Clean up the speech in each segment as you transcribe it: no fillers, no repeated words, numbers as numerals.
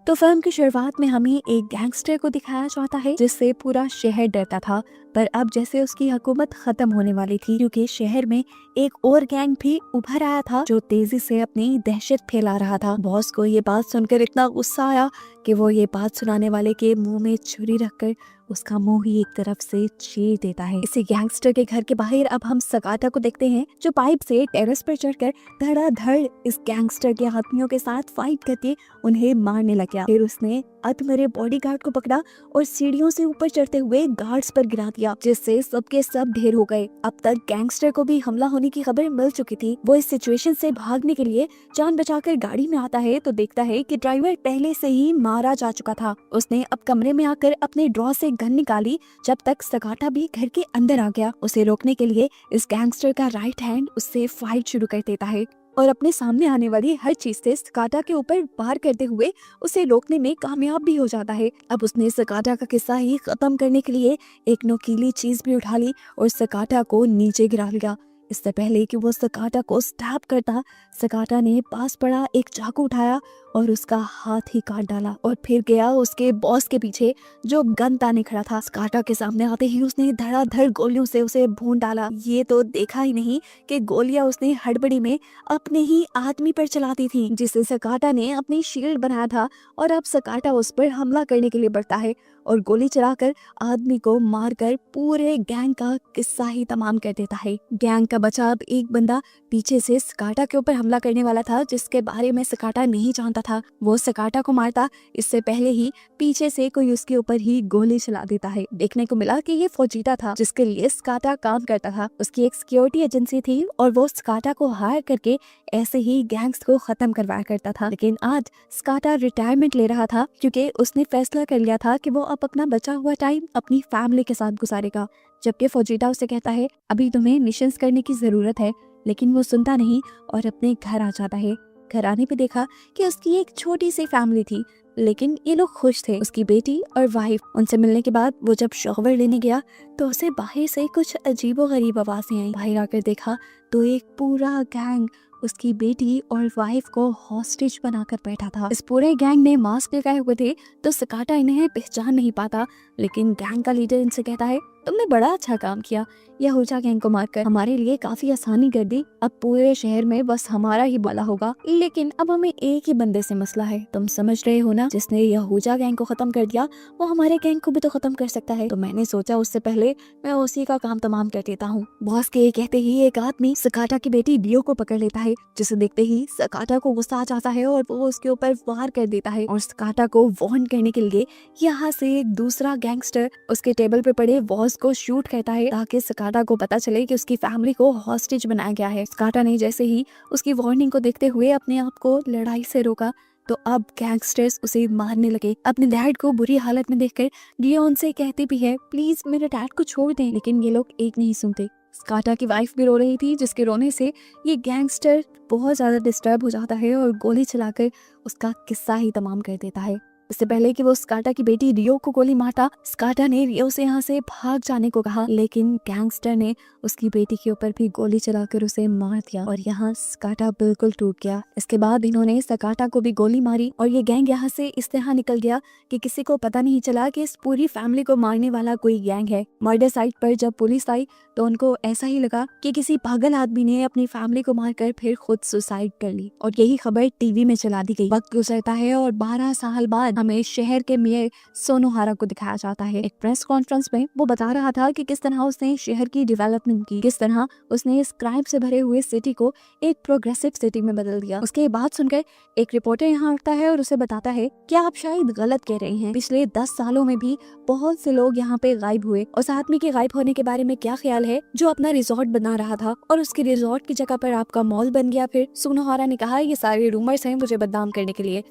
तो फिल्म की शुरुआत में हमें एक गैंगस्टर को दिखाया जाता है जिससे पूरा शहर डरता था। पर अब जैसे उसकी हुकूमत खत्म होने वाली थी, क्योंकि शहर में एक और गैंग भी उभर आया था जो तेजी से अपनी दहशत फैला रहा था। बॉस को ये बात सुनकर इतना गुस्सा आया कि वो ये बात सुनाने वाले के मुंह में छुरी रखकर उसका मुंह ही एक तरफ से चीर देता है। इसी गैंगस्टर के घर के बाहर अब हम सकाटा को देखते हैं जो पाइप से टेरेस पर चढ़कर धड़ाधड़ इस गैंगस्टर के आदमियों के साथ फाइट करके उन्हें मारने लग गया। फिर उसने अधमरे बॉडीगार्ड को पकड़ा और सीढ़ियों से ऊपर चढ़ते हुए गार्ड्स पर गिरा दिया, जिससे सबके सब ढेर हो गए। अब तक गैंगस्टर को भी हमला होने की खबर मिल चुकी थी। वो इस सिचुएशन से भागने के लिए जान बचाकर गाड़ी में आता है तो देखता है कि ड्राइवर पहले से ही मारा जा चुका था। उसने अब कमरे में आकर अपने ड्रॉ से गन निकाली, जब तक सकाटा भी घर के अंदर आ गया। उसे रोकने के लिए इस गैंगस्टर का राइट हैंड उससे फाइट शुरू कर देता है और अपने सामने आने वाली हर चीज से सकाटा के ऊपर वार करते हुए उसे रोकने में कामयाब भी हो जाता है। अब उसने सकाटा का किस्सा ही खत्म करने के लिए एक नुकीली चीज भी उठा ली और सकाटा को नीचे गिरा लिया। इससे पहले कि वो सकाटा को स्टैप करता, सकाटा ने पास पड़ा एक चाकू उठाया और उसका हाथ ही काट डाला और फिर गया उसके बॉस के पीछे जो गन ताने खड़ा था। सकाटा के सामने आते ही उसने धड़ाधड़ गोलियों से उसे भून डाला। ये तो देखा ही नहीं कि गोलियां उसने हड़बड़ी में अपने ही आदमी पर चलाती थी, जिसे सकाटा ने अपनी शील्ड बनाया था। और अब सकाटा उस पर हमला करने के लिए बढ़ता है और गोली चलाकर आदमी को मारकर पूरे गैंग का किस्सा ही तमाम कर देता है। गैंग का बचा अब एक बंदा पीछे से सकाटा के ऊपर हमला करने वाला था, जिसके बारे में सकाटा नहीं जानता था। वो सकाटा को मारता इससे पहले ही पीछे से कोई उसके ऊपर ही गोली चला देता है। देखने को मिला कि ये फौजीटा था जिसके लिए सकाटा काम करता था। उसकी एक सिक्योरिटी एजेंसी थी और वो सकाटा को हायर करके ऐसे ही गैंग्स को खत्म करवाया करता था। लेकिन आज सकाटा रिटायरमेंट ले रहा था क्योंकि उसने फैसला कर लिया था कि वो अब अपना बचा हुआ टाइम अपनी फैमिली के साथ गुजारेगा। जबकि फौजीटा उसे कहता है अभी तुम्हें मिशंस करने की जरूरत है, लेकिन वो सुनता नहीं और अपने घर आ जाता है। घर आने पे देखा कि उसकी एक छोटी सी फैमिली थी, लेकिन ये लोग खुश थे। उसकी बेटी और वाइफ। उनसे मिलने के बाद वो जब शॉवर लेने गया तो उसे बाहर से कुछ अजीबोगरीब आवाजें आई। बाहर आकर देखा तो एक पूरा गैंग उसकी बेटी और वाइफ को हॉस्टेज बनाकर बैठा था। इस पूरे गैंग ने मास्क लगाए हुए थे तो सकाटा इन्हें पहचान नहीं पाता, लेकिन गैंग का लीडर इनसे कहता है तुमने बड़ा अच्छा काम किया, यहूजा गैंग को मारकर हमारे लिए काफी आसानी कर दी। अब पूरे शहर में बस हमारा ही भला होगा, लेकिन अब हमें एक ही बंदे से मसला है। तुम समझ रहे हो ना, जिसने यहूजा गैंग को खत्म कर दिया वो हमारे गैंग को भी तो खत्म कर सकता है। तो मैंने सोचा उससे पहले मैं उसी का काम तमाम कर देता हूँ। बॉस के कहते ही एक आदमी सकाटा की बेटी लियो को पकड़ लेता है, जिसे देखते ही सकाटा को गुस्सा आ जाता है और वो उसके ऊपर वार कर देता है। और सकाटा को वार्न करने के लिए यहाँ से एक दूसरा गैंगस्टर उसके टेबल पे पड़े बॉस को शूट करता है ताकि सकाटा को पता चले कि उसकी फैमिली को हॉस्टेज बनाया गया है। सकाटा ने जैसे ही उसकी वार्निंग को देखते हुए अपने आप को लड़ाई से रोका तो अब गैंगस्टर्स उसे मारने लगे। अपने डैड को बुरी हालत में देखकर लियो उनसे कहती भी है प्लीज मेरे डैड को छोड़ दें, लेकिन ये लोग एक नहीं सुनते। सकाटा की वाइफ भी रो रही थी, जिसके रोने से ये गैंगस्टर बहुत ज्यादा डिस्टर्ब हो जाता है और गोली चलाकर उसका किस्सा ही तमाम कर देता है। इससे पहले कि वो सकाटा की बेटी रियो को गोली मारता, सकाटा ने रियो से यहाँ से भाग जाने को कहा, लेकिन गैंगस्टर ने उसकी बेटी के ऊपर भी गोली चलाकर उसे मार दिया और यहाँ सकाटा बिल्कुल टूट गया। इसके बाद इन्होंने सकाटा को भी गोली मारी और ये गैंग यहाँ से इस तरह निकल गया कि किसी को पता नहीं चला कि इस पूरी फैमिली को मारने वाला कोई गैंग है। मर्डर साइट पर जब पुलिस आई तो उनको ऐसा ही लगा कि किसी पागल आदमी ने अपनी फैमिली को मारकर फिर खुद सुसाइड कर ली और यही खबर टीवी में चला दी गई। वक्त गुजरता है और 12 साल बाद हमें शहर के मेयर सोनोहारा को दिखाया जाता है। एक प्रेस कॉन्फ्रेंस में वो बता रहा था कि किस तरह उसने शहर की डेवलपमेंट की, किस तरह उसने इस क्राइम से भरे हुए सिटी को एक प्रोग्रेसिव सिटी में बदल दिया। उसके बात सुनकर एक रिपोर्टर यहाँ आता है और उसे बताता है कि आप शायद गलत कह रहे हैं, पिछले 10 सालों में भी बहुत से लोग यहाँ पे गायब हुए। उस आदमी के गायब होने के बारे में क्या ख्याल है जो अपना रिजॉर्ट बना रहा था और उसके रिजॉर्ट की जगह पर आपका मॉल बन गया? फिर सोनोहारा ने कहा ये सारे रूमर्स हैं मुझे बदनाम करने के लिए।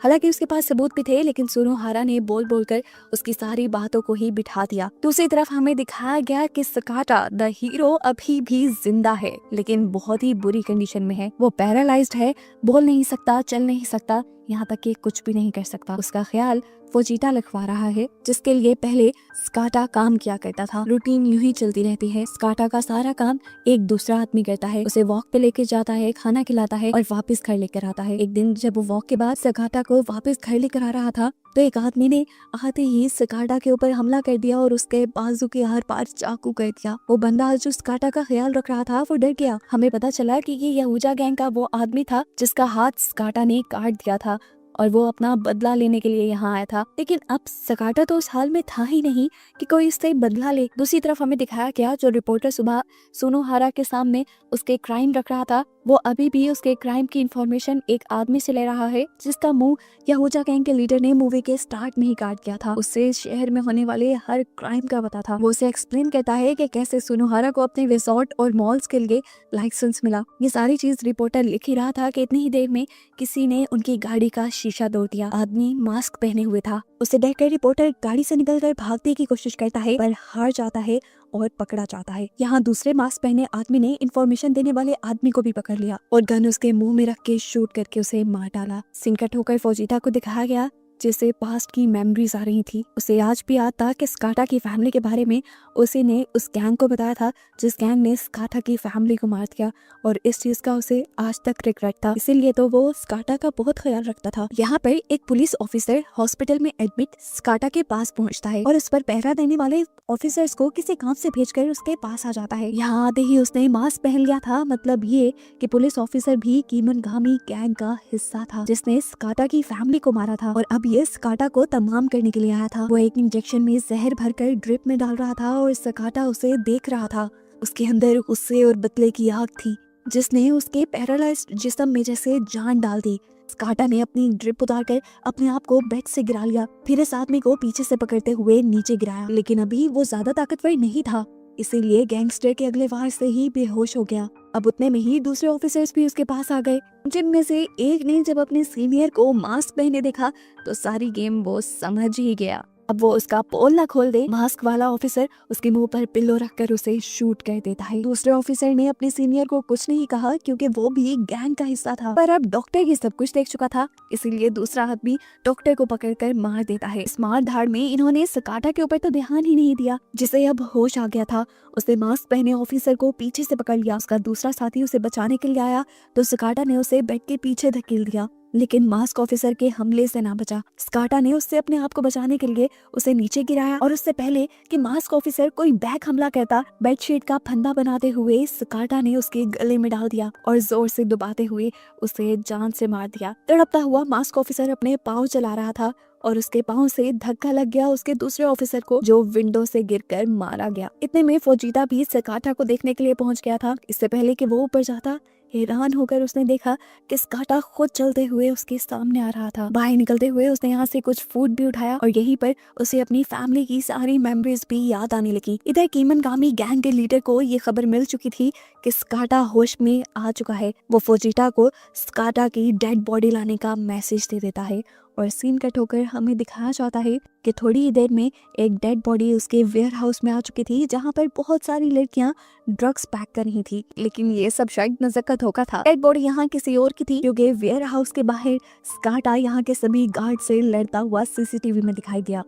हालांकि उसके पास सबूत भी थे, लेकिन सोनोहारा ने बोल बोलकर उसकी सारी बातों को ही बिठा दिया। दूसरी तरफ हमें दिखाया गया कि सकाटा द हीरो अभी भी जिंदा है, लेकिन बहुत ही बुरी कंडीशन में है। वो पैरालाइज्ड है, बोल नहीं सकता, चल नहीं सकता, यहाँ तक कि कुछ भी नहीं कर सकता। उसका ख्याल फोजिटा लिखवा रहा है, जिसके लिए पहले स्काटा काम किया करता था। रूटीन यूं ही चलती रहती है। स्काटा का सारा काम एक दूसरा आदमी करता है, उसे वॉक पे लेके जाता है, खाना खिलाता है और वापस घर लेकर आता है। एक दिन जब वो वॉक के बाद स्काटा को वापस घर लेकर आ रहा था तो एक आदमी ने आते ही स्काटा के ऊपर हमला कर दिया और उसके बाजू के हर पार चाकू कर दिया। वो बंदा जो स्काटा का ख्याल रख रहा था वो डर गया। हमें पता चला कि ये यहूजा गैंग का वो आदमी था जिसका हाथ स्काटा ने काट दिया था और वो अपना बदला लेने के लिए यहाँ आया था। लेकिन अब स्काटा तो उस हाल में था ही नहीं कि कोई इससे बदला ले। दूसरी तरफ हमें दिखाया गया जो रिपोर्टर सुबह सुनोहारा के सामने उसके क्राइम रख रहा था, वो अभी भी उसके क्राइम की इंफॉर्मेशन एक आदमी से ले रहा है जिसका मुंह यहूजा गैंग के लीडर ने मूवी के स्टार्ट में ही काट दिया था। उससे शहर में होने वाले हर क्राइम का पता था। वो उसे एक्सप्लेन करता है कि कैसे सुनोहारा को अपने रिसोर्ट और मॉल्स के लिए लाइसेंस मिला। ये सारी चीज रिपोर्टर लिख ही रहा था कि इतनी ही देर में किसी ने उनकी गाड़ी का शीशा तोड़ दिया। आदमी मास्क पहने हुए था। उसे देखकर रिपोर्टर गाड़ी से निकलकर भागने की कोशिश करता है पर हार जाता है और पकड़ा जाता है। यहाँ दूसरे मास्क पहने आदमी ने इंफॉर्मेशन देने वाले आदमी को भी पकड़ लिया और गन उसके मुंह में रख के शूट करके उसे मार डाला। सीन कट होकर फोजिटा को दिखाया गया जिसे पास्ट की मेमोरीज आ रही थी। उसे आज भी याद था कि स्काटा की फैमिली के बारे में उसी ने उस गैंग को बताया था जिस गैंग ने स्काटा की फैमिली को मार दिया और इस चीज का उसे आज तक रिग्रेट था। इसीलिए तो वो स्काटा का बहुत ख्याल रखता था। यहाँ पर एक पुलिस ऑफिसर हॉस्पिटल में एडमिट स्काटा के पास पहुँचता है और उस पर पहरा देने वाले ऑफिसर्स को किसी काम से भेजकर उसके पास आ जाता है। यहाँ आते ही उसने मास्क पहन लिया था, मतलब ये कि पुलिस ऑफिसर भी कीमनगामी गैंग का हिस्सा था जिसने स्काटा की फैमिली को मारा था और अब ये स्काटा को तमाम करने के लिए आया था। वो एक इंजेक्शन में जहर भरकर ड्रिप में डाल रहा था और स्काटा उसे देख रहा था। उसके अंदर गुस्से और बदले की आग थी जिसने उसके पैरालाइज्ड जिस्म में जैसे जान डाल दी। स्काटा ने अपनी ड्रिप उतारकर अपने आप को बेड से गिरा लिया, फिर इस आदमी को पीछे से पकड़ते हुए नीचे गिराया। लेकिन अभी वो ज्यादा ताकतवर नहीं था, इसीलिए गैंगस्टर के अगले वार से ही बेहोश हो गया। अब उतने में ही दूसरे ऑफिसर्स भी उसके पास आ गए, जिनमें से एक ने जब अपने सीनियर को मास्क पहने देखा तो सारी गेम वो समझ ही गया। अब वो उसका पोल ना खोल दे, मास्क वाला ऑफिसर उसके मुंह पर पिल्लो रखकर उसे शूट कर देता है। दूसरे ऑफिसर ने अपने सीनियर को कुछ नहीं कहा क्योंकि वो भी गैंग का हिस्सा था, पर अब डॉक्टर ये सब कुछ देख चुका था, इसीलिए दूसरा आदमी डॉक्टर को पकड़कर मार देता है। इस मार धाड़ में इन्होंने स्काटा के ऊपर तो ध्यान ही नहीं दिया, जिसे अब होश आ गया था। उसने मास्क पहने ऑफिसर को पीछे से पकड़ लिया। उसका दूसरा साथी उसे बचाने के लिए आया तो स्काटा ने उसे बेड के पीछे धकेल दिया, लेकिन मास्क ऑफिसर के हमले से ना बचा। स्काटा ने उससे अपने आप को बचाने के लिए उसे नीचे गिराया और उससे पहले कि मास्क ऑफिसर कोई बैक हमला करता, बेडशीट का फंदा बनाते हुए स्काटा ने उसके गले में डाल दिया और जोर से दबाते हुए उसे जान से मार दिया। तड़पता हुआ मास्क ऑफिसर अपने पाँव चला रहा था और उसके पाँव से धक्का लग गया उसके दूसरे ऑफिसर को, जो विंडो से गिरकर मारा गया। इतने में फोजिटा भी स्काटा को देखने के लिए पहुंच गया था। इससे पहले कि वो ऊपर जाता, हैरान होकर उसने देखा कि स्काटा खुद चलते हुए उसके सामने आ रहा था। बाहर निकलते हुए उसने यहाँ से कुछ फूड भी उठाया और यहीं पर उसे अपनी फैमिली की सारी मेमोरीज भी याद आने लगी। इधर कीमनगामी गैंग के लीडर को ये खबर मिल चुकी थी कि स्काटा होश में आ चुका है। वो फोजिटा को स्काटा की डेड बॉडी लाने का मैसेज दे देता है और सीन कट होकर हमें दिखाया जाता है कि थोड़ी ही देर में एक डेड बॉडी उसके वेयर हाउस में आ चुकी थी, जहाँ पर बहुत सारी लड़कियां ड्रग्स पैक कर रही थी। लेकिन ये सब शायद नजर का धोखा था। डेड बॉडी यहाँ किसी और की थी, क्योंकि वेयर हाउस के बाहर स्काटा यहाँ के सभी गार्ड से लड़ता हुआ सीसीटीवी में दिखाई दिया।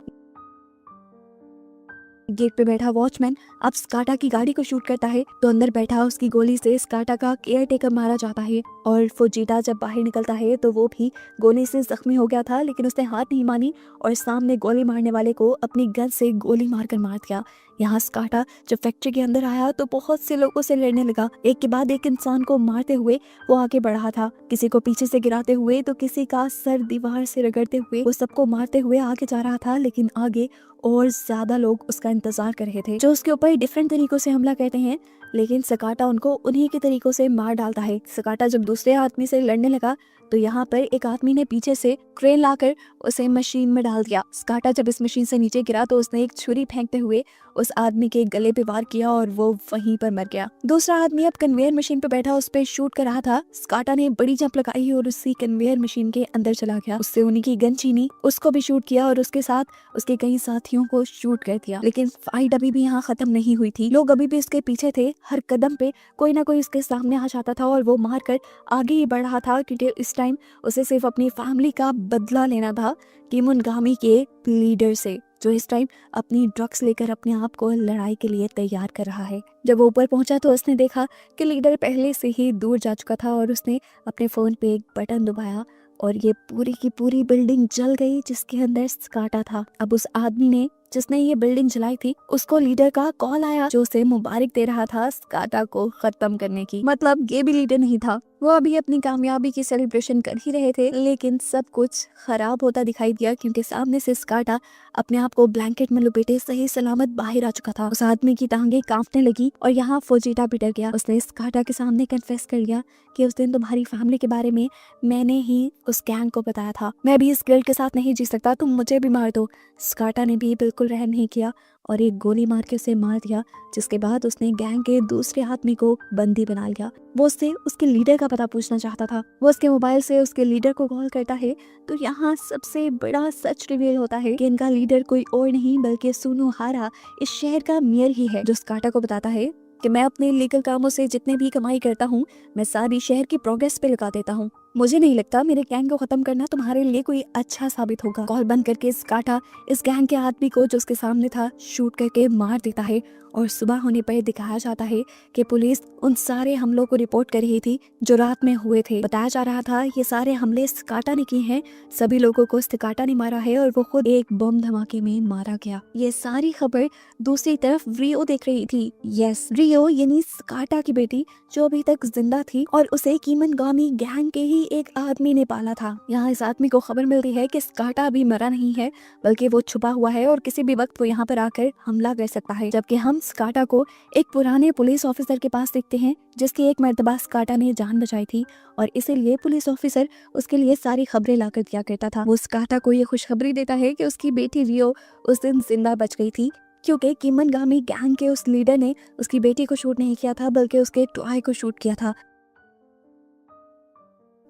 गेट पे बैठा वॉचमैन अब स्काटा की गाड़ी को शूट करता है तो अंदर बैठा उसकी गोली से स्काटा का केयर टेकर मारा जाता है और फोजिटा जब बाहर निकलता है तो वो भी गोली से जख्मी हो गया था, लेकिन उसने हार नहीं मानी और सामने गोली मारने वाले को अपनी गन से गोली मारकर मार दिया। यहाँ स्काटा जब फैक्ट्री के अंदर आया तो बहुत से लोगों से लड़ने लगा। एक के बाद एक इंसान को मारते हुए वो आगे बढ़ा था, किसी को पीछे से गिराते हुए तो किसी का सर दीवार से रगड़ते हुए वो सबको मारते हुए आगे जा रहा था। लेकिन आगे और ज्यादा लोग उसका इंतजार कर रहे थे जो उसके ऊपर डिफरेंट तरीकों से हमला करते हैं, लेकिन स्काटा उनको उन्हीं के तरीकों से मार डालता है। स्काटा जब दूसरे आदमी से लड़ने लगा तो यहाँ पर एक आदमी ने पीछे से क्रेन लाकर उसे मशीन में डाल दिया। स्काटा जब इस मशीन से नीचे गिरा तो उसने एक छुरी फेंकते हुए उस आदमी के गले पे वार किया और वो वहीं पर मर गया। दूसरा आदमी अब कन्वेयर मशीन पे बैठा उस पे शूट कर रहा था। स्काटा ने बड़ी जंप लगाई और उसी कन्वेयर मशीन के अंदर चला गया। उससे उन्हीं की गन छीनी, उसको भी शूट किया और उसके साथ उसके कई साथियों को शूट कर दिया। लेकिन फाइट अभी भी यहाँ खत्म नहीं हुई थी। लोग अभी भी उसके पीछे थे। हर कदम पे कोई ना कोई उसके सामने आ जाता था और वो मार कर आगे ही बढ़ रहा था, क्योंकि इस टाइम उसे सिर्फ अपनी फैमिली का बदला लेना था किमुनगामी के लीडर से, जो इस टाइम अपनी ड्रग्स लेकर अपने आप को लड़ाई के लिए तैयार कर रहा है। जब वो ऊपर पहुंचा तो उसने देखा कि लीडर पहले से ही दूर जा चुका था और उसने अपने फोन पे एक बटन दबाया और ये पूरी की पूरी बिल्डिंग जल गई जिसके अंदर स्काटा था। अब उस आदमी ने जिसने ये बिल्डिंग जलाई थी उसको लीडर का कॉल आया जो उसे मुबारक दे रहा था स्काटा को खत्म करने की। मतलब ये भी लीडर नहीं था, वो अभी अपनी कामयाबी की सेलिब्रेशन कर ही रहे थे, लेकिन सब कुछ खराब होता दिखाई दिया क्योंकि सामने से स्काटा अपने आप को ब्लैंकेट में लपेटे सही सलामत बाहर आ चुका था। उस आदमी की टांगे कांपने लगी और यहाँ फुजिटा भी डर गया। उसने स्काटा के सामने कन्फेस कर लिया कि उस दिन तुम्हारी फैमिली के बारे में मैंने ही उस गैंग को बताया था। मैं भी इस गिल्ट के साथ नहीं जी सकता, तुम मुझे भी मार दो। स्काटा ने भी बिल्कुल रहम नहीं किया और एक गोली मार के उसे मार दिया, जिसके बाद उसने गैंग के दूसरे आदमी को बंदी बना लिया। वो उससे उसके लीडर का पता पूछना चाहता था। वो उसके मोबाइल से उसके लीडर को कॉल करता है तो यहाँ सबसे बड़ा सच रिवील होता है कि इनका लीडर कोई और नहीं बल्कि सुनोहारा इस शहर का मेयर ही है, जो स्काटा को बताता है कि मैं अपने लीगल कामों से जितने भी कमाई करता हूँ मैं सारी शहर की प्रोग्रेस पे लगा देता हूँ। मुझे नहीं लगता मेरे गैंग को खत्म करना तुम्हारे लिए कोई अच्छा साबित होगा। कॉल बंद करके स्काटा इस गैंग के आदमी को जो उसके सामने था शूट करके मार देता है और सुबह होने पर दिखाया जाता है कि पुलिस उन सारे हमलों को रिपोर्ट कर रही थी जो रात में हुए थे। बताया जा रहा था ये सारे हमले स्काटा ने किए हैं, सभी लोगों को स्काटा ने मारा है और वो खुद एक बम धमाके में मारा गया। ये सारी खबर दूसरी तरफ रियो देख रही थी। यस, रियो यानी स्काटा की बेटी जो अभी तक जिंदा थी और उसे किमुनगामी गैंग के ही एक आदमी ने पाला था। यहाँ इस आदमी को खबर मिलती है कि स्काटा अभी मरा नहीं है बल्कि वो छुपा हुआ है और किसी भी वक्त वो यहाँ पर आकर हमला कर सकता है। जबकि हम स्काटा को एक पुराने पुलिस ऑफिसर के पास देखते हैं जिसकी एक मर्तबा स्काटा ने जान बचाई थी और इसीलिए पुलिस ऑफिसर उसके लिए सारी खबरें लाकर दिया करता था। वो स्काटा को ये खुशखबरी देता है कि उसकी बेटी रियो उस दिन जिंदा बच गई थी क्योंकि किमुनगामी गैंग के उस लीडर ने उसकी बेटी को शूट नहीं किया था बल्कि उसके टॉय को शूट किया था।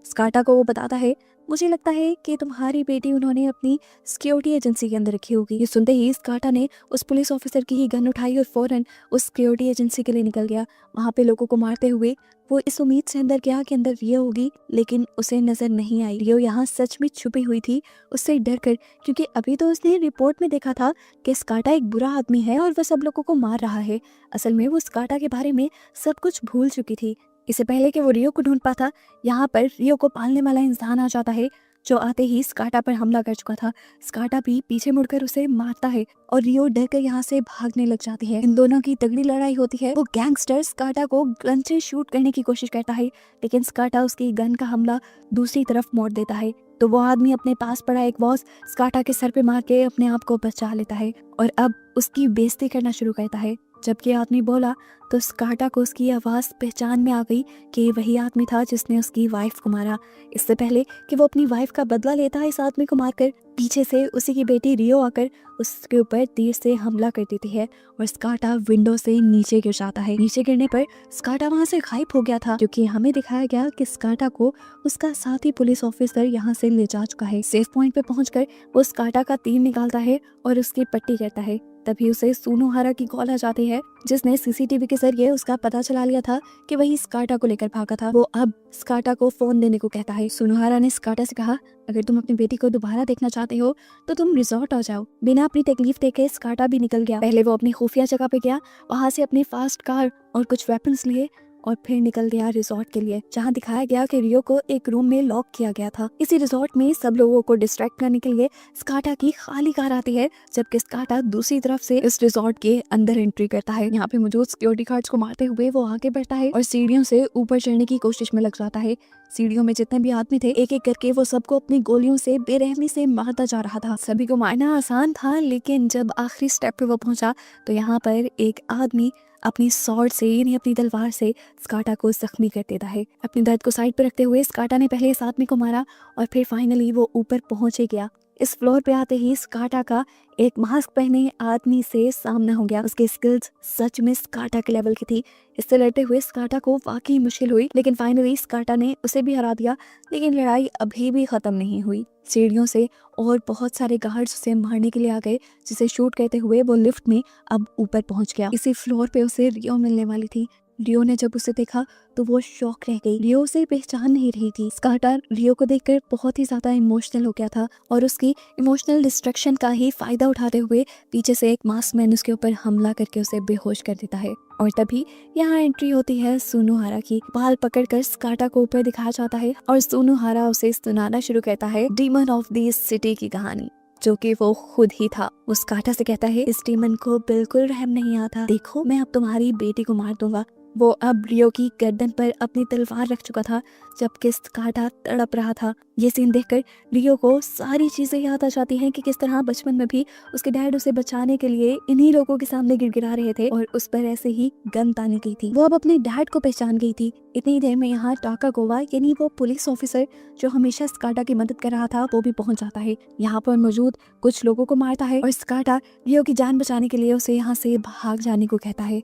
स्काटा को वो बताता है मुझे लगता है कि तुम्हारी बेटी उन्होंने अपनी सिक्योरिटी एजेंसी के अंदर रखी होगी। ये सुनते ही स्काटा ने उस पुलिस ऑफिसर की ही गन उठाई और फौरन उस सिक्योरिटी एजेंसी के लिए निकल गया। वहाँ पे लोगों को मारते हुए वो इस उम्मीद से अंदर गया कि अंदर रियो होगी, लेकिन उसे नजर नहीं आई। रियो यहाँ सच में छुपी हुई थी उससे डर कर, क्योंकि अभी तो उसने रिपोर्ट में देखा था कि स्काटा एक बुरा आदमी है और वह सब लोगों को मार रहा है। असल में वो स्काटा के बारे में सब कुछ भूल चुकी थी। इससे पहले कि वो रियो को ढूंढ पाता, यहाँ पर रियो को पालने वाला इंसान आ जाता है जो आते ही स्काटा पर हमला कर चुका था। स्काटा भी पीछे मुड़कर उसे मारता है और रियो डर कर यहाँ से भागने लग जाती है। इन दोनों की तगड़ी लड़ाई होती है। वो गैंगस्टर स्काटा को गन से शूट करने की कोशिश करता है, लेकिन स्काटा उसकी गन का हमला दूसरी तरफ मोड़ देता है। तो वो आदमी अपने पास पड़ा एक वॉच स्काटा के सर पे मार के अपने आप को बचा लेता है और अब उसकी बेइज्जती करना शुरू करता है। जबकि आदमी बोला तो स्काटा को उसकी आवाज़ पहचान में आ गई कि वही आदमी था जिसने उसकी वाइफ को मारा। इससे पहले कि वो अपनी वाइफ का बदला लेता है इस आदमी को मारकर, पीछे से उसी की बेटी रियो आकर उसके ऊपर तीर से हमला कर देती है और स्काटा विंडो से नीचे गिर जाता है। नीचे गिरने पर स्काटा वहाँ से गायब हो गया था, क्योंकि हमें दिखाया गया कि स्काटा को उसका साथी पुलिस ऑफिसर यहाँ से ले जा चुका है। सेफ पॉइंट पे पहुंचकर वो स्काटा का तीर निकालता है और उसकी पट्टी करता है। तभी उसे सुनोहारा की कॉल आ जाती है जिसने सीसीटीवी के जरिए उसका पता चला लिया था कि वही स्काटा को लेकर भागा था। वो अब स्काटा को फोन देने को कहता है। सुनोहारा ने स्काटा से कहा अगर तुम अपनी बेटी को दोबारा देखना चाहते हो तो तुम रिजॉर्ट आ जाओ। बिना अपनी तकलीफ देखे स्काटा भी निकल गया। पहले वो अपनी खुफिया जगह पे गया, वहाँ से अपनी फास्ट कार और कुछ वेपन्स लिए और फिर निकल गया रिजॉर्ट के लिए, जहाँ दिखाया गया कि रियो को एक रूम में लॉक किया गया था। इसी रिजॉर्ट में सब लोगों को डिस्ट्रैक्ट करने के लिए स्काटा की खाली कार आती है, जबकि स्काटा दूसरी तरफ से इस रिजॉर्ट के अंदर एंट्री करता है। यहाँ पे मौजूद सिक्योरिटी गार्ड्स को मारते हुए वो आगे बढ़ता है और सीढ़ियों से ऊपर चढ़ने की कोशिश में लग जाता है। सीढ़ियों में जितने भी आदमी थे एक एक करके वो सबको अपनी गोलियों से बेरहमी से मारता जा रहा था। सभी को मारना आसान था, लेकिन जब आखिरी स्टेप पे वो पहुंचा तो यहाँ पर एक आदमी अपनी सॉर्ड से यानी अपनी तलवार से स्काटा को जख्मी कर देता है। अपनी दर्द को साइड पर रखते हुए स्काटा ने पहले इस आदमी को मारा और फिर फाइनली वो ऊपर पहुंचे गया। इस फ्लोर पे आते ही स्काटा का एक मास्क पहने आदमी से सामना हो गया। उसकी स्किल्स सच में स्काटा के लेवल की थी। इससे लड़ते हुए स्काटा को वाकई मुश्किल हुई, लेकिन फाइनली स्काटा ने उसे भी हरा दिया। लेकिन लड़ाई अभी भी खत्म नहीं हुई। सीढ़ियों से और बहुत सारे गार्ड्स उसे मारने के लिए आ गए, जिसे शूट करते हुए वो लिफ्ट में अब ऊपर पहुंच गया। इसी फ्लोर पे उसे रियो मिलने वाली थी। रियो ने जब उसे देखा तो वो शॉक रह गई। रियो उसे पहचान नहीं रही थी। स्काटा रियो को देखकर बहुत ही ज्यादा इमोशनल हो गया था और उसकी इमोशनल डिस्ट्रक्शन का ही फायदा उठाते हुए पीछे से एक मास्कमैन उसके ऊपर हमला करके उसे बेहोश कर देता है। और तभी यहाँ एंट्री होती है सुनोहारा की। बाल पकड़कर स्काटा को ऊपर दिखाया जाता है और सुनोहारा उसे सुनाना शुरू करता है डीमन ऑफ द सिटी की कहानी, जो कि वो खुद ही था। वो स्काटा से कहता है इस डीमन को बिल्कुल रहम नहीं आता। देखो, मैं अब तुम्हारी बेटी को मार दूंगा। वो अब रियो की गर्दन पर अपनी तलवार रख चुका था, जबकि स्काटा तड़प रहा था। ये सीन देखकर रियो को सारी चीजें याद आ जाती हैं कि किस तरह बचपन में भी उसके डैड उसे बचाने के लिए इन्हीं लोगों के सामने गिड़गिड़ा रहे थे और उस पर ऐसे ही गन तानी गई थी। वो अब अपने डैड को पहचान गई थी। इतनी देर में यहाँ टाकागोवा यानी वो पुलिस ऑफिसर जो हमेशा स्काटा की मदद कर रहा था, वो भी पहुंच जाता है। यहाँ पर मौजूद कुछ लोगों को मारता है और स्काटा रियो की जान बचाने के लिए उसे यहाँ से भाग जाने को कहता है।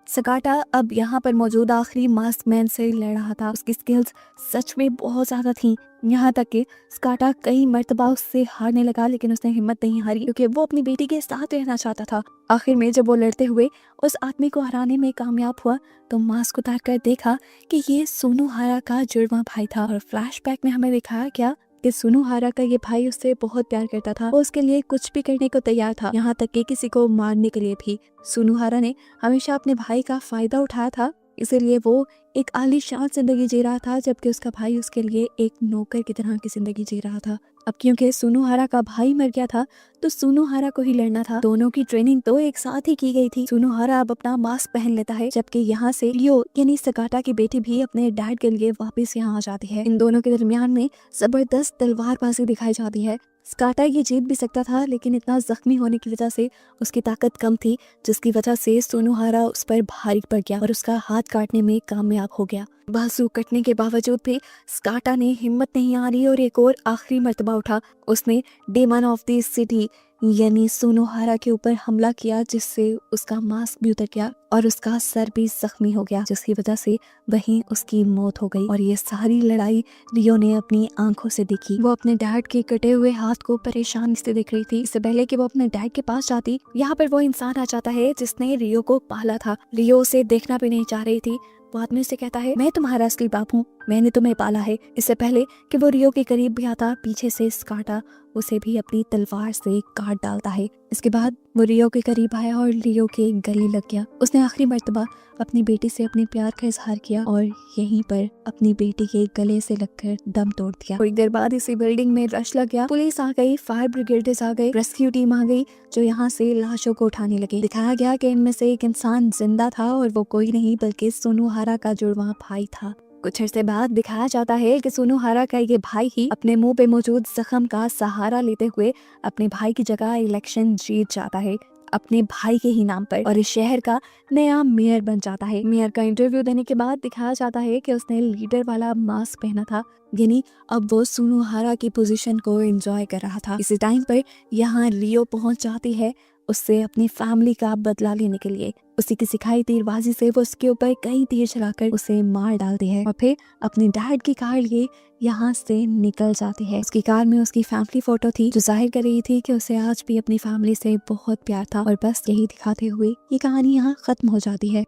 स्काटा अब यहाँ पर मौजूद आखिरी मास्कमैन से लड़ रहा था। उसकी स्किल्स सच में बहुत ज्यादा थी, यहाँ तक कि स्काटा कई मर्तबा उससे हारने लगा, लेकिन उसने हिम्मत नहीं हारी क्योंकि वो अपनी बेटी के साथ रहना चाहता था। आखिर में जब वो लड़ते हुए उस आदमी को हराने में कामयाब हुआ तो मास्क उतार कर देखा कि ये सुनोहारा का जुड़वा भाई था। और फ्लैशबैक में हमें दिखाया गया कि सुनोहारा का ये भाई उससे बहुत प्यार करता था। वो उसके लिए कुछ भी करने को तैयार था, यहाँ तक कि किसी को मारने के लिए भी। सुनोहारा ने हमेशा अपने भाई का फायदा उठाया था, इसीलिए वो एक आलीशान जिंदगी जी रहा था, जबकि उसका भाई उसके लिए एक नौकर की तरह की जिंदगी जी रहा था। अब क्योंकि सुनोहारा का भाई मर गया था तो सुनोहारा को ही लड़ना था। दोनों की ट्रेनिंग तो एक साथ ही की गई थी। सुनोहारा अब अपना मास्क पहन लेता है, जबकि यहाँ से रियो यानी स्काटा की बेटी भी अपने डैड के लिए वापस यहाँ आ जाती है। इन दोनों के दरमियान में जबरदस्त तलवारबाजी दिखाई जाती है। स्काटा ये जीत भी सकता था, लेकिन इतना जख्मी होने की वजह से उसकी ताकत कम थी, जिसकी वजह से सुनोहारा उस पर भारी पड़ गया और उसका हाथ काटने में कामयाब हो गया। बाजू कटने के बावजूद भी स्काटा ने हिम्मत नहीं हारी और एक और आखिरी मर्तबा उठा। उसने डेमन ऑफ द सिटी यानी सुनोहारा के ऊपर हमला किया, जिससे उसका मास्क भी उतर गया और उसका सर भी जख्मी हो गया, जिसकी वजह से वहीं उसकी मौत हो गई। और ये सारी लड़ाई रियो ने अपनी आंखों से देखी। वो अपने डैड के कटे हुए हाथ को परेशान से देख रही थी। इससे पहले कि वो अपने डैड के पास जाती, यहाँ पर वो इंसान आ जाता है जिसने रियो को पाला था। रियो उसे देखना भी नहीं चाह रही थी। वो आदमी उसे कहता है, मैं तुम्हारा असली बाप हूँ, मैंने तुम्हें पाला है। इससे पहले कि वो रियो के करीब भी आता, पीछे से स्काटा उसे भी अपनी तलवार से काट डालता है। इसके बाद वो रियो के करीब आया और रियो के गले लग गया। उसने आखिरी मर्तबा अपनी बेटी से अपने प्यार का इजहार किया और यहीं पर अपनी बेटी के गले से लगकर दम तोड़ दिया। थोड़ी देर बाद इसी बिल्डिंग में रश लग गया। पुलिस आ गई, फायर ब्रिगेड्स आ गई, रेस्क्यू टीम आ गई, जो यहाँ से लाशों को उठाने लगे। दिखाया गया कि इनमें से एक इंसान जिंदा था और वो कोई नहीं बल्कि सुनोहारा का जुड़वा भाई था। कुछ अर्से बाद दिखाया जाता है कि सुनोहारा का ये भाई ही अपने मुंह पे मौजूद जख्म का सहारा लेते हुए अपने भाई की जगह इलेक्शन जीत जाता है अपने भाई के ही नाम पर और इस शहर का नया मेयर बन जाता है। मेयर का इंटरव्यू देने के बाद दिखाया जाता है कि उसने लीडर वाला मास्क पहना था, यानी अब वो सुनोहारा की पोजीशन को एंजॉय कर रहा था। इसी टाइम पर यहाँ रियो पहुंच जाती है उससे अपनी फैमिली का बदला लेने के लिए। उसी की सिखाई तीरबाजी से वो उसके ऊपर कई तीर चलाकर उसे मार डालती है और फिर अपने डैड की कार लिए यहाँ से निकल जाती है। उसकी कार में उसकी फैमिली फोटो थी, जो जाहिर कर रही थी कि उसे आज भी अपनी फैमिली से बहुत प्यार था। और बस यही दिखाते हुए ये कहानी यहाँ खत्म हो जाती है।